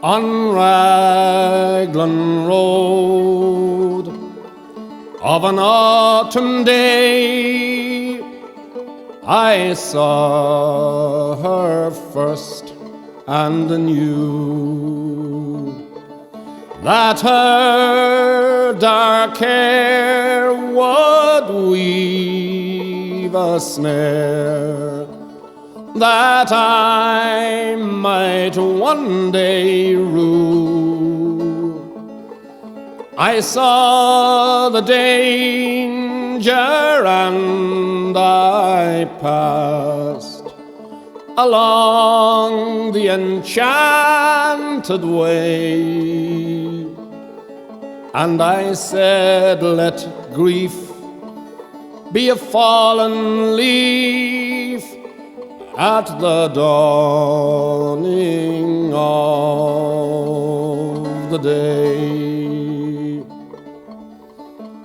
On Raglan Road of an autumn day, I saw her first and knew that her dark hair would weave a snare that I might one day rue. I saw the danger and I passed along the enchanted way, and I said, let grief be a fallen leaf at the dawning of the day.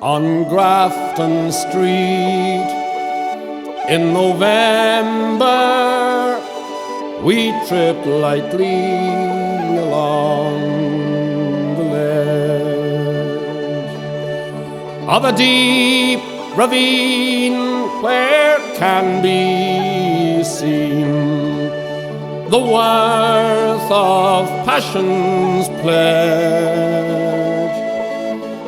On Grafton Street in November, we tripped lightly along the ledge of a deep ravine where can be seen the worth of passion's pledge.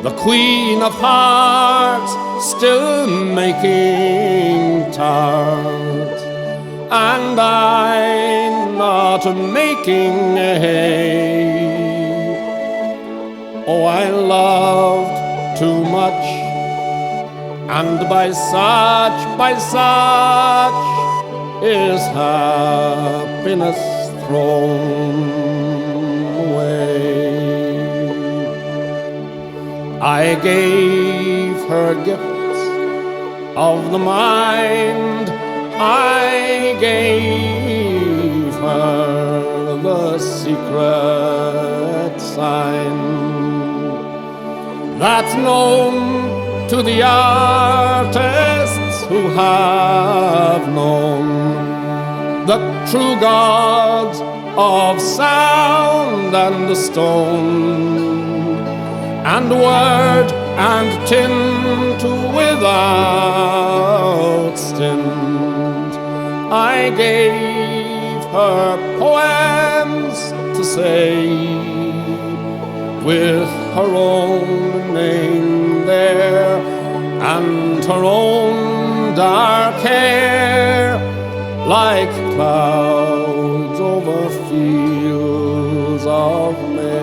The Queen of Hearts still making tarts, and I not making hay. Oh, I loved too much, and by such is happiness thrown away. I gave her gifts of the mind, I gave her the secret sign that's known to the artists who have known the true gods of sound and the stone, and word and tint without stint. I gave her poems to say, with her own name there, and her own dark hair, like clouds over fields of May.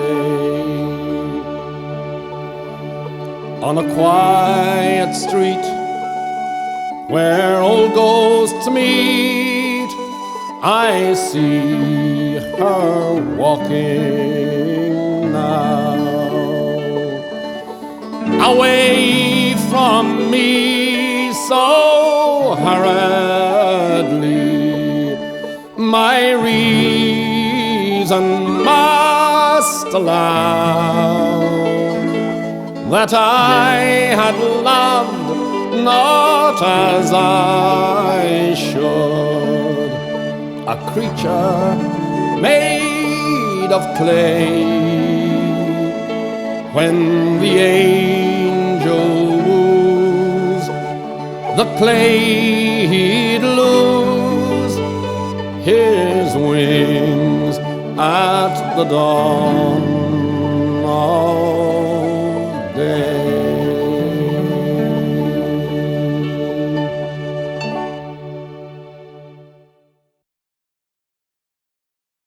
On a quiet street where old ghosts meet, I see her walking now, away from me so hurriedly. My reason must allow that I had loved not as I should, a creature made of clay. When the angel woos, the clay he'd lose his wings at the dawn